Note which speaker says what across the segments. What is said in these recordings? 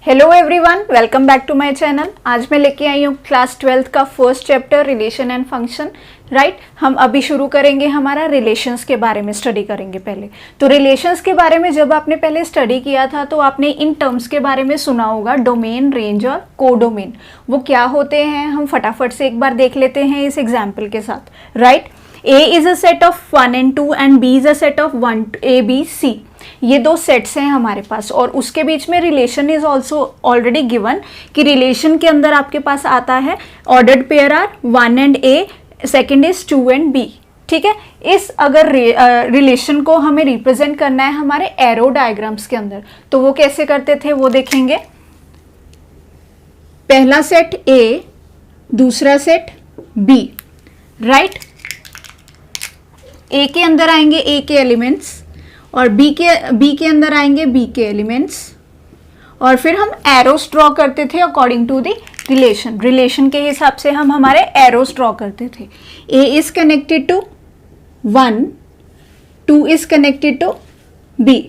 Speaker 1: Hello everyone, welcome back to my channel. आज मैं लेके आई हूँ क्लास 12th का first chapter relation and function. Right, हम अभी शुरू करेंगे, हमारा रिलेशंस के बारे में स्टडी करेंगे। पहले तो रिलेशंस के बारे में जब आपने पहले स्टडी किया था तो आपने इन टर्म्स के बारे में सुना होगा, डोमेन, रेंज और कोडोमेन। वो क्या होते हैं हम फटाफट से एक बार देख लेते हैं इस एग्जाम्पल के साथ। Right, A is a set of 1 and 2 and B is a set of 1 A B C। ये दो सेट्स हैं हमारे पास और उसके बीच में relation is also already given कि रिलेशन के अंदर आपके पास आता है ordered pair are 1 and A, second is 2 and B। ठीक है, इस अगर रिलेशन को हमें रिप्रेजेंट करना है हमारे एरो डायग्राम्स के अंदर तो वो कैसे करते थे वो देखेंगे। पहला सेट A, दूसरा सेट B। राइट, ए के अंदर आएंगे ए के एलिमेंट्स और बी के अंदर आएंगे बी के एलिमेंट्स और फिर हम एरोस ड्रॉ करते थे अकॉर्डिंग टू द रिलेशन के हिसाब से हम हमारे एरोस ड्रॉ करते थे। A is connected to 1, 2 is connected to B.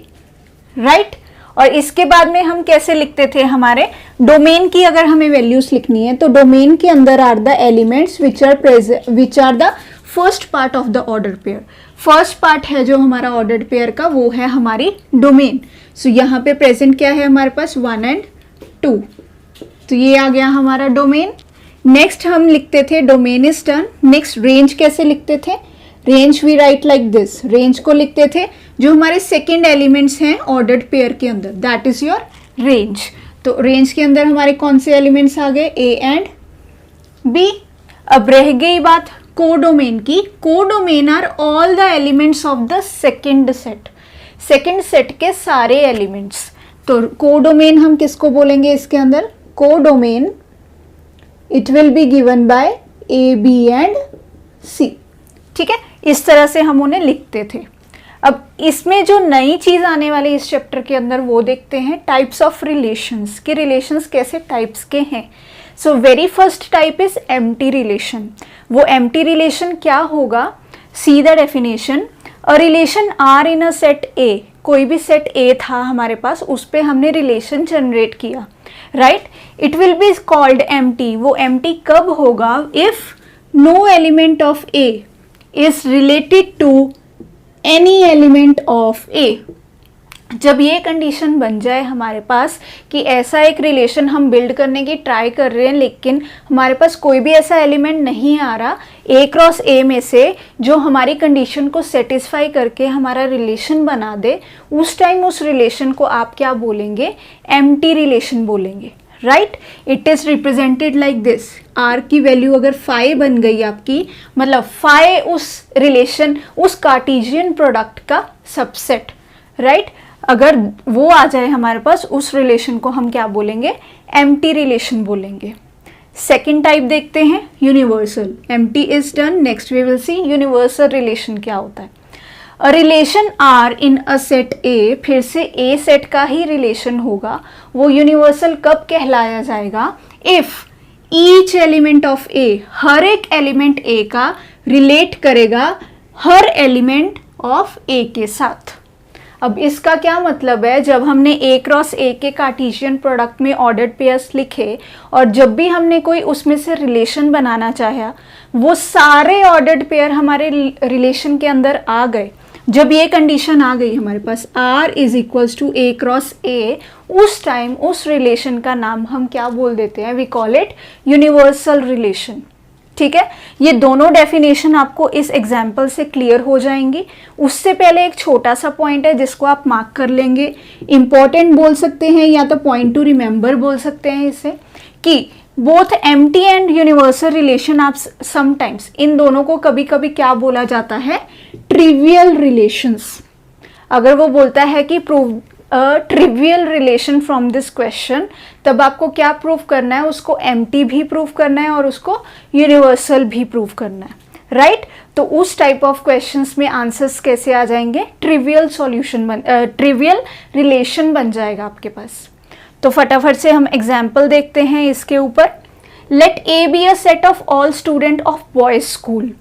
Speaker 1: Right, और इसके बाद में हम कैसे लिखते थे, हमारे डोमेन की अगर हमें वैल्यूज लिखनी है तो डोमेन के अंदर are the elements which are the first part of the order pair. First part है जो हमारा ऑर्डर्ड पेयर का वो है हमारी डोमेन। सो यहाँ पे प्रेजेंट क्या है हमारे पास 1 and 2, तो ये आ गया हमारा डोमेन। नेक्स्ट हम लिखते थे domain is done. Next range कैसे लिखते थे, range we write like this. Range को लिखते थे जो हमारे सेकेंड एलिमेंट्स हैं ऑर्डर्ड पेयर के अंदर, दैट इज योर रेंज। तो रेंज के अंदर हमारे कौन से एलिमेंट्स आ गए, ए एंड बी। अब रह गई बात कोडोमेन की। Codomain are all the elements of the second set, second set के सारे एलिमेंट्स। तो कोडोमेन हम किसको बोलेंगे इसके अंदर, codomain it will be given by A B and C. ठीक है, इस तरह से हम उन्हें लिखते थे। अब इसमें जो नई चीज आने वाली इस चैप्टर के अंदर वो देखते हैं टाइप्स ऑफ रिलेशंस, कि रिलेशंस कैसे टाइप्स के हैं। So very first type is empty relation. वो एम्प्टी रिलेशन क्या होगा, see the definition. A relation R in a set A, कोई भी सेट ए था हमारे पास, उस पे हमने रिलेशन जनरेट किया। Right, it will be called empty. वो एम्प्टी कब होगा, if no element of A is related to any element of A. जब ये कंडीशन बन जाए हमारे पास कि ऐसा एक रिलेशन हम बिल्ड करने की ट्राई कर रहे हैं लेकिन हमारे पास कोई भी ऐसा एलिमेंट नहीं आ रहा ए क्रॉस ए में से जो हमारी कंडीशन को सेटिस्फाई करके हमारा रिलेशन बना दे, उस टाइम उस रिलेशन को आप क्या बोलेंगे, एम्प्टी रिलेशन बोलेंगे। Right, it is represented like this. R की वैल्यू अगर फाई बन गई आपकी, मतलब फाई उस रिलेशन, उस कार्टेशियन प्रोडक्ट का सबसेट। राइट, अगर वो आ जाए हमारे पास, उस रिलेशन को हम क्या बोलेंगे, एम्प्टी रिलेशन बोलेंगे। सेकेंड टाइप देखते हैं, universal. Empty is done, next we will see universal relation क्या होता है। A relation R in a set A, फिर से ए सेट का ही रिलेशन होगा, वो यूनिवर्सल कब कहलाया जाएगा, इफ ईच एलिमेंट ऑफ ए, हर एक एलिमेंट ए का रिलेट करेगा हर एलिमेंट ऑफ ए के साथ। अब इसका क्या मतलब है, जब हमने ए क्रॉस ए के कार्टेशियन प्रोडक्ट में ऑर्डर्ड पेयर्स लिखे और जब भी हमने कोई उसमें से रिलेशन बनाना चाहा, वो सारे ऑर्डर्ड पेयर हमारे रिलेशन के अंदर आ गए। जब ये कंडीशन आ गई हमारे पास R is equals to A cross A, उस टाइम उस रिलेशन का नाम हम क्या बोल देते हैं, we call it universal relation. ठीक है, ये दोनों डेफिनेशन आपको इस एग्जाम्पल से क्लियर हो जाएंगी। उससे पहले एक छोटा सा पॉइंट है जिसको आप मार्क कर लेंगे, इंपॉर्टेंट बोल सकते हैं या तो पॉइंट टू रिमेंबर बोल सकते हैं इसे, कि both empty and universal relation आप समटाइम्स, इन दोनों को कभी कभी क्या बोला जाता है, ट्रिवियल रिलेशंस। अगर वो बोलता है कि prove trivial relation from this question, तब आपको क्या प्रूव करना है, उसको एम्प्टी भी प्रूव करना है और उसको यूनिवर्सल भी प्रूव करना है। राइट, तो उस टाइप ऑफ क्वेश्चंस में आंसर्स कैसे आ जाएंगे, ट्रिवियल ट्रिवियल रिलेशन बन जाएगा आपके पास। तो फटाफट से हम एग्जाम्पल देखते हैं इसके ऊपर। Let A be a set of all student of boys school.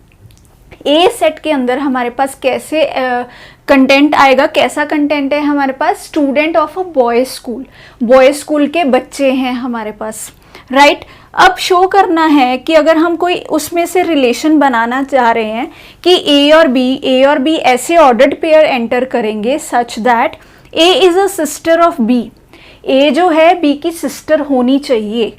Speaker 1: A set के अंदर हमारे पास कैसे कंटेंट आएगा, कैसा कंटेंट है हमारे पास, student of a boys school, boys school के बच्चे हैं हमारे पास, राइट। अब शो करना है कि अगर हम कोई उसमें से रिलेशन बनाना चाह रहे हैं कि ए और बी ऐसे ऑर्डर्ड पेयर एंटर करेंगे such that A is a sister of B, A जो है बी की सिस्टर होनी चाहिए,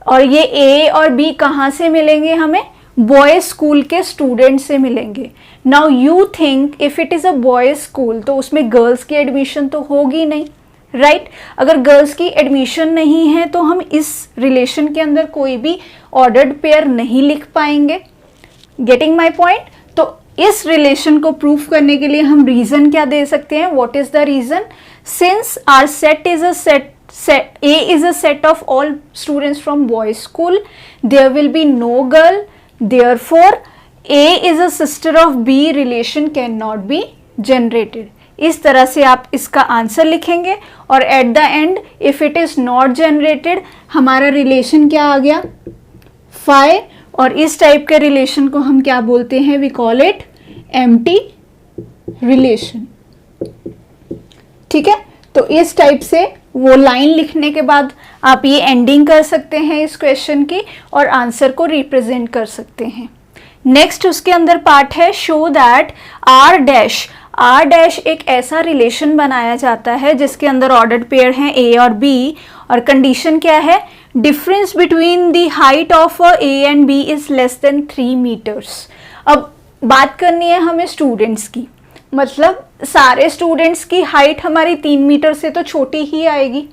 Speaker 1: और ये ए और बी कहाँ से मिलेंगे, हमें बॉयज स्कूल के स्टूडेंट से मिलेंगे। Now you think if it is a boys school तो उसमें गर्ल्स की एडमिशन तो होगी नहीं, राइट। अगर गर्ल्स की एडमिशन नहीं है तो हम इस रिलेशन के अंदर कोई भी ऑर्डर्ड पेयर नहीं लिख पाएंगे। Getting my point. तो इस रिलेशन को प्रूफ करने के लिए हम रीजन क्या दे सकते हैं, what is the reason, since our set is a set A is a set of all students from boys school, there will be no girl, therefore A is a sister of B, relation cannot be generated। इस तरह से आप इसका answer लिखेंगे और at the end if it is not generated हमारा relation क्या आ गया, फाई, और इस टाइप के रिलेशन को हम क्या बोलते हैं, we call it empty relation. ठीक है, तो इस टाइप से वो लाइन लिखने के बाद आप ये एंडिंग कर सकते हैं इस क्वेश्चन की और आंसर को रिप्रेजेंट कर सकते हैं। नेक्स्ट उसके अंदर पार्ट है शो दैट आर डैश एक ऐसा रिलेशन बनाया जाता है जिसके अंदर ऑर्डर्ड पेयर हैं ए और बी, और कंडीशन क्या है, difference between the height of A and B is less than 3 metres. अब बात करनी है हमें स्टूडेंट्स की, मतलब सारे स्टूडेंट्स की हाइट हमारी 3 मीटर से तो छोटी ही आएगी,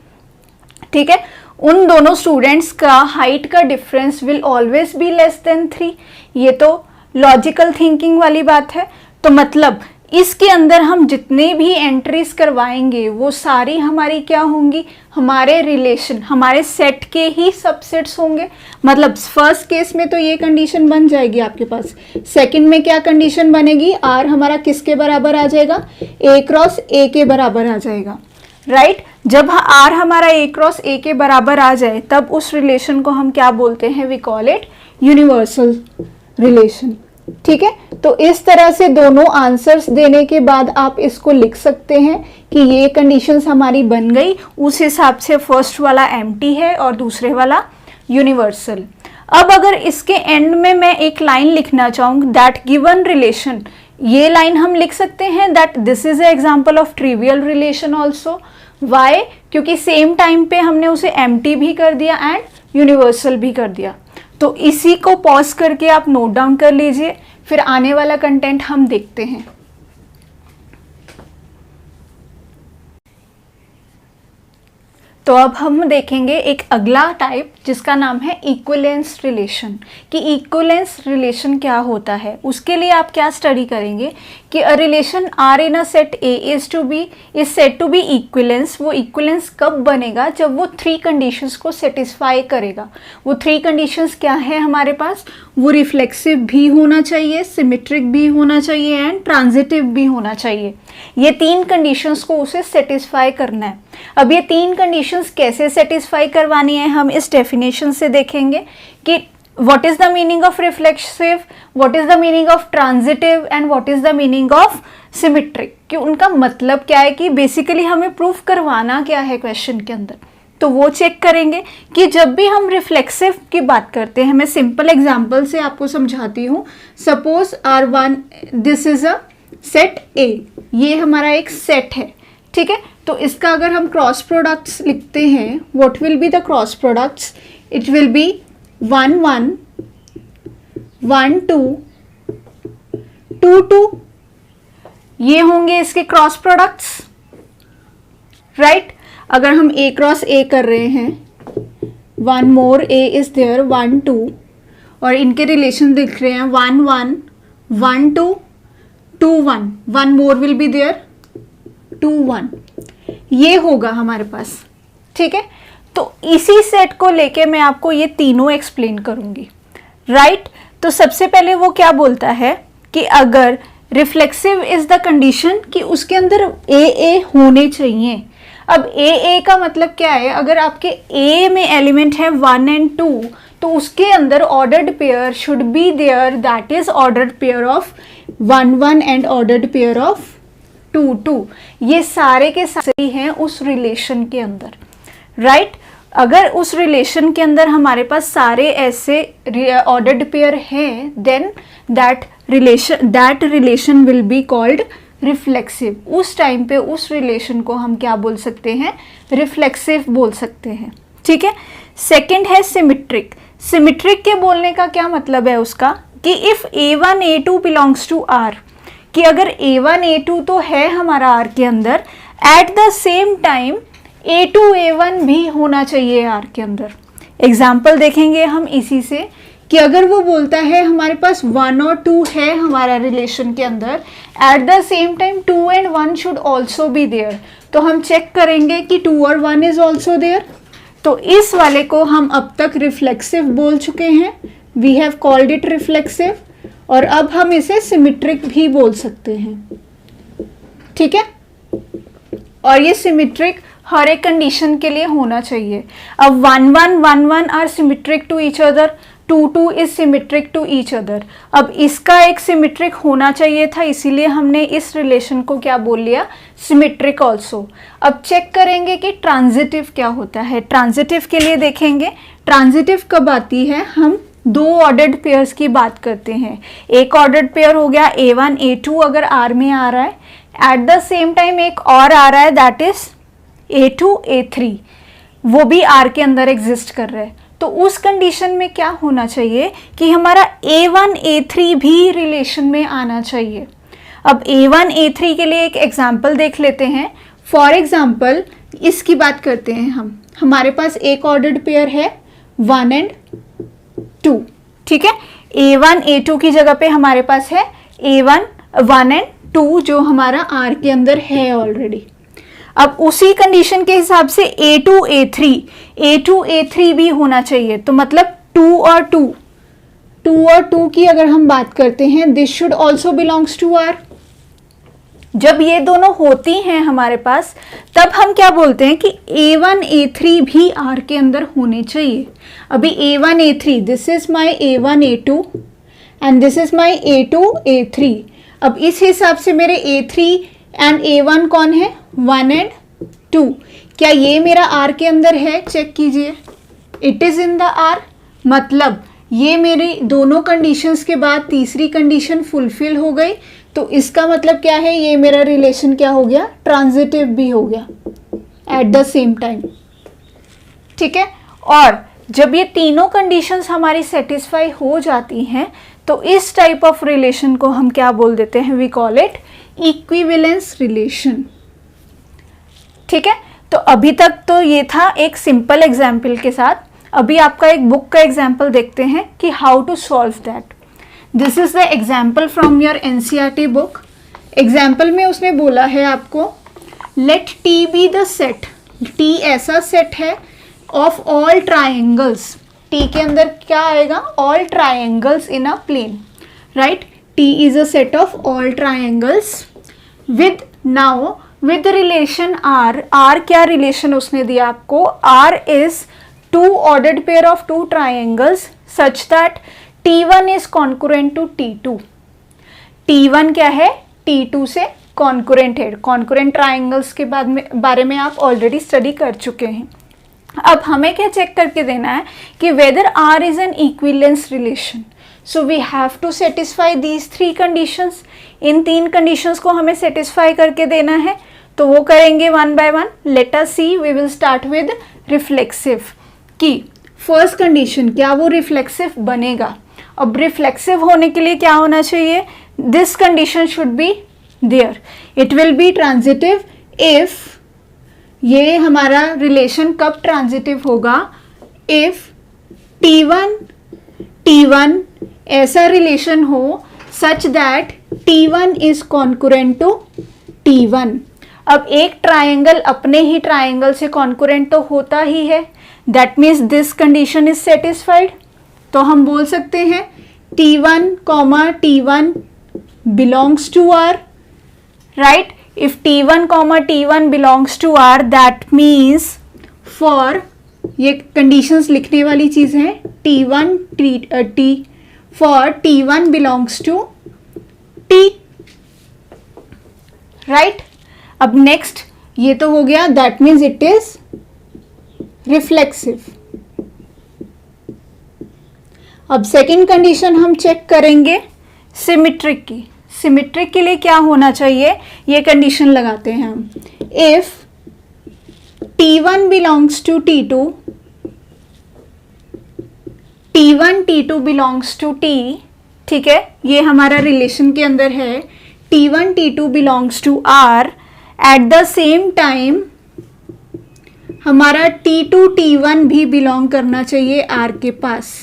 Speaker 1: ठीक है। उन दोनों स्टूडेंट्स का हाइट का difference will always be less than 3, ये तो लॉजिकल थिंकिंग वाली बात है। तो मतलब इसके अंदर हम जितने भी एंट्रीज करवाएंगे वो सारी हमारी क्या होंगी, हमारे रिलेशन, हमारे सेट के ही सबसेट्स होंगे। मतलब फर्स्ट केस में तो ये कंडीशन बन जाएगी आपके पास, सेकंड में क्या कंडीशन बनेगी, आर हमारा किसके बराबर आ जाएगा, ए क्रॉस ए के बराबर आ जाएगा, राइट। जब आर हमारा ए क्रॉस ए के बराबर आ जाए तब उस रिलेशन को हम क्या बोलते हैं, we call it universal relation. ठीक है, तो इस तरह से दोनों आंसर्स देने के बाद आप इसको लिख सकते हैं कि ये कंडीशंस हमारी बन गई, उस हिसाब से फर्स्ट वाला एम्प्टी है और दूसरे वाला यूनिवर्सल। अब अगर इसके एंड में मैं एक लाइन लिखना चाहूँ दैट गिवन रिलेशन, ये लाइन हम लिख सकते हैं that this is a example of trivial relation also. Why, क्योंकि सेम टाइम पे हमने उसे एम्प्टी भी कर दिया एंड यूनिवर्सल भी कर दिया। तो इसी को पॉज करके आप नोट डाउन कर लीजिए, फिर आने वाला कंटेंट हम देखते हैं। तो अब हम देखेंगे एक अगला टाइप जिसका नाम है इक्विवेलेंस रिलेशन, कि इक्विवेलेंस रिलेशन क्या होता है। उसके लिए आप क्या स्टडी करेंगे कि a relation R in a set A is set to be equivalence. वो इक्विवेलेंस कब बनेगा, जब वो 3 कंडीशंस को सेटिस्फाई करेगा। वो 3 कंडीशंस क्या है हमारे पास, वो रिफ्लेक्सिव भी होना चाहिए, सिमेट्रिक भी होना चाहिए एंड ट्रांजिटिव भी होना चाहिए। ये 3 कंडीशंस को उसे सेटिस्फाई करना है। अब ये 3 कंडीशंस कैसे सेटिस्फाई करवानी है हम इस डेफिनेशन से देखेंगे कि what is the meaning of reflexive, what is the meaning of transitive and what is the meaning of symmetric, कि उनका मतलब क्या है, कि बेसिकली हमें प्रूफ करवाना क्या है क्वेश्चन के अंदर। तो वो चेक करेंगे कि जब भी हम रिफ्लेक्सिव की बात करते हैं, मैं सिंपल एग्जांपल से आपको समझाती हूँ। Suppose R1 this is a set ए, ये हमारा एक सेट है, ठीक है। तो इसका अगर हम क्रॉस प्रोडक्ट्स लिखते हैं, what will be the cross products, it will B 1 1 1 2 2 2, ये होंगे इसके क्रॉस प्रोडक्ट्स, राइट। अगर हम ए क्रॉस ए कर रहे हैं, 1 मोर ए इज देयर 1 2, और इनके रिलेशन दिख रहे हैं 1 1 1 2 2 1, 1 मोर विल बी देयर 2 1, ये होगा हमारे पास, ठीक है। तो इसी सेट को लेके मैं आपको ये तीनों एक्सप्लेन करूंगी, राइट। तो सबसे पहले वो क्या बोलता है कि अगर रिफ्लेक्सिव इज द कंडीशन कि उसके अंदर ए होने चाहिए। अब ए का मतलब क्या है, अगर आपके ए में एलिमेंट है 1 और 2 तो उसके अंदर ordered pair should be there, that is ordered pair of 1 1 and ordered pair of 2 2। ये सारे के सारे हैं उस रिलेशन के अंदर, राइट। अगर उस रिलेशन के अंदर हमारे पास सारे ऐसे ऑर्डर्ड पेयर हैं, then that relation will be called reflexive. उस टाइम पे उस रिलेशन को हम क्या बोल सकते हैं, रिफ्लेक्सिव बोल सकते हैं, ठीक है। सेकंड है सिमेट्रिक। सिमेट्रिक के बोलने का क्या मतलब है उसका, कि if A1 A2 belongs to R, कि अगर A1 A2 तो है हमारा R के अंदर, at the same time A2 A1 भी होना चाहिए R के अंदर। एग्जाम्पल देखेंगे हम इसी से, कि अगर वो बोलता है हमारे पास 1 और 2 है हमारा रिलेशन के अंदर, at the same time 2 and 1 should also be there, तो हम चेक करेंगे कि 2 और 1 इज ऑल्सो देयर। तो इस वाले को हम अब तक रिफ्लेक्सिव बोल चुके हैं, we have called it reflexive, और अब हम इसे सिमेट्रिक भी बोल सकते हैं, ठीक है। और ये सिमेट्रिक हर एक कंडीशन के लिए होना चाहिए। अब 1 1 1 1 are symmetric to each other, 2 2 is symmetric to each other. अब इसका एक सिमेट्रिक होना चाहिए था, इसीलिए हमने इस रिलेशन को क्या बोल लिया, सिमेट्रिक ऑल्सो। अब चेक करेंगे कि ट्रांजिटिव क्या होता है। ट्रांजिटिव के लिए देखेंगे, ट्रांजिटिव कब आती है, हम 2 ऑर्डर्ड पेयर्स की बात करते हैं। एक ऑर्डर्ड पेयर हो गया A1 A2 अगर R में आ रहा है, एट द सेम टाइम एक और आ रहा है दैट इज A2 A3, वो भी R के अंदर एग्जिस्ट कर रहा है। तो उस कंडीशन में क्या होना चाहिए कि हमारा A1 A3 भी रिलेशन में आना चाहिए। अब A1 A3 के लिए एक एग्जाम्पल देख लेते हैं। फॉर एग्जाम्पल इसकी बात करते हैं हम, हमारे पास एक ऑर्डर्ड पेयर है 1 एंड 2, ठीक है। A1 A2 की जगह पे हमारे पास है A1 1 एंड 2 जो हमारा R के अंदर है ऑलरेडी। अब उसी कंडीशन के हिसाब से A2 A3 भी होना चाहिए, तो मतलब 2 और 2 की अगर हम बात करते हैं, this should also belongs to R। जब ये दोनों होती हैं हमारे पास, तब हम क्या बोलते हैं कि A1 A3 भी R के अंदर होने चाहिए। अभी A1 A3, this is my A1 A2 and this is my A2 A3। अब इस हिसाब से मेरे A3 एंड A1 कौन है, 1 एंड 2। क्या ये मेरा R के अंदर है, चेक कीजिए, it is in the R। मतलब ये मेरी दोनों कंडीशंस के बाद तीसरी कंडीशन फुलफिल हो गई, तो इसका मतलब क्या है, ये मेरा रिलेशन क्या हो गया, ट्रांजिटिव भी हो गया एट द सेम टाइम, ठीक है। और जब ये तीनों कंडीशंस हमारी सेटिस्फाई हो जाती हैं, तो इस टाइप ऑफ रिलेशन को हम क्या बोल देते हैं, we call it equivalence relation, ठीक है। तो अभी तक तो ये था एक सिंपल एग्जाम्पल के साथ। अभी आपका एक बुक का एग्जाम्पल देखते हैं कि how to solve that. This is the example from your NCERT book. Example में उसने बोला है आपको, let T be the set, T ऐसा सेट है ऑफ ऑल ट्राइंगल्स। T के अंदर क्या आएगा, all triangles in a plane, right. T is a set of all triangles with relation R। R क्या रिलेशन उसने दिया आपको, R is 2 ordered pair of 2 triangles such that T1 is concurrent to T2। T1 क्या है, T2 से concurrent है। Concurrent triangles के बारे में आप ऑलरेडी स्टडी कर चुके हैं। अब हमें क्या चेक करके देना है कि weather R is an equivalence relation, so we have to satisfy these 3 conditions। In 3 conditions को हमें satisfy करके देना है, तो वो करेंगे one by one। Let us see, we will start with reflexive। कि फर्स्ट कंडीशन क्या वो रिफ्लेक्सिव बनेगा। अब रिफ्लेक्सिव होने के लिए क्या होना चाहिए, this condition should be there, it will be transitive if, ये हमारा रिलेशन कब ट्रांजिटिव होगा, इफ T1 ऐसा रिलेशन हो such that T1 is concurrent to T1। अब एक ट्राइंगल अपने ही ट्राइंगल से कॉन्कुरेंट तो होता ही है, that means this condition is satisfied. तो हम बोल सकते हैं T1 belongs to R, right? If T1 belongs to R, that means for ये कंडीशंस लिखने वाली चीज़ है, T1 T for T1 belongs to T, right. अब नेक्स्ट ये तो हो गया, that means it is reflexive. अब सेकेंड कंडीशन हम चेक करेंगे सिमेट्रिक की। सिमेट्रिक के लिए क्या होना चाहिए, ये कंडीशन लगाते हैं हम। If T1 belongs to T2, T1 T2 belongs to T, ठीक है, ये हमारा रिलेशन के अंदर है। T1 T2 belongs to R, at the same time हमारा T2 T1 भी बिलोंग करना चाहिए R के पास।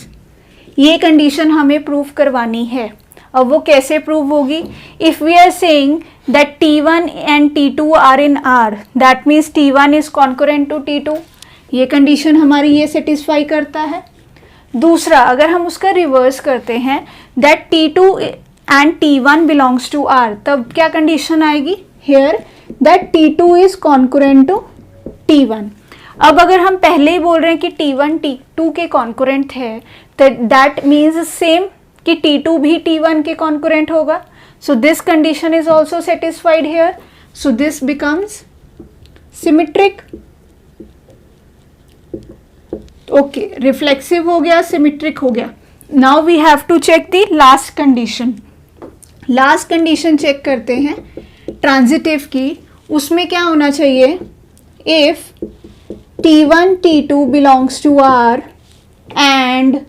Speaker 1: ये कंडीशन हमें प्रूव करवानी है। अब वो कैसे प्रूव होगी? If we are saying that T1 and T2 are in R, that means T1 is concurrent to T2। ये कंडीशन हमारी ये सेटिस्फाई करता है। दूसरा, अगर हम उसका रिवर्स करते हैं that T2 and T1 belongs to R, तब क्या कंडीशन आएगी? Here that T2 is concurrent to T1। अब अगर हम पहले ही बोल रहे हैं कि T1 T2 के कॉन्करेंट है, तो दैट मीन्स सेम कि T2 भी T1 के कॉन्करेंट होगा। So this condition is also satisfied here, so this becomes symmetric. Okay, reflexive हो गया, सिमेट्रिक हो गया। Now we have to check the last condition. Last condition check करते हैं ट्रांजिटिव की। उसमें क्या होना चाहिए? If T1 T2 belongs to R and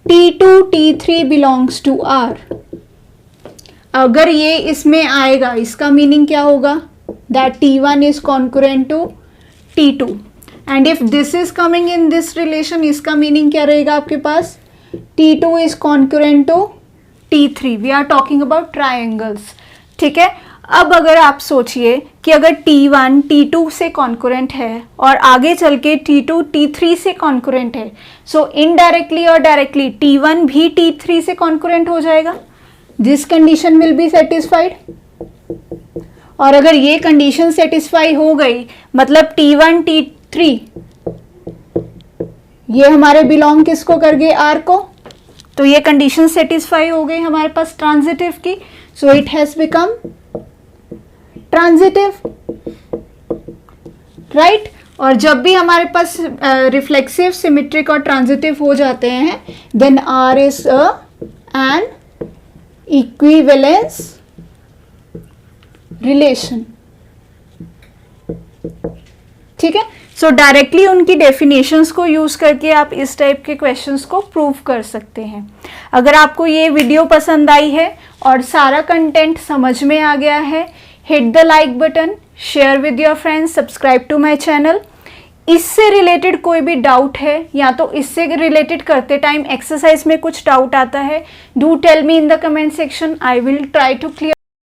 Speaker 1: T2 T3 belongs to R, अगर ये इसमें आएगा, इसका मीनिंग क्या होगा? That T1 is concurrent to T2, and if this is coming in this relation, इसका मीनिंग क्या रहेगा आपके पास? T2 is concurrent to T3। We are talking about triangles, ठीक है। अब अगर आप सोचिए कि अगर T1 T2 से कॉन्करेंट है और आगे चल के T2 T3 से कॉन्करेंट है, सो इनडायरेक्टली और डायरेक्टली T1 भी T3 से कॉन्करेंट हो जाएगा। This condition will be satisfied. और अगर ये कंडीशन सेटिस्फाई हो गई, मतलब T1 T3 ये हमारे बिलोंग किसको कर गए? R को। तो ये कंडीशन सेटिस्फाई हो गई हमारे पास ट्रांजिटिव की, so it has become transitive, right. और जब भी हमारे पास रिफ्लेक्सिव, सिमेट्रिक और ट्रांजिटिव हो जाते हैं, then R is an equivalence relation, ठीक है। सो डायरेक्टली उनकी डेफिनेशंस को यूज करके आप इस टाइप के क्वेश्चंस को प्रूव कर सकते हैं। अगर आपको ये वीडियो पसंद आई है और सारा कंटेंट समझ में आ गया है, hit the like button, share with your friends, subscribe to my channel. इससे रिलेटेड कोई भी डाउट है या तो इससे रिलेटेड करते टाइम एक्सरसाइज में कुछ डाउट आता है, do tell me in the comment section, I will try to clear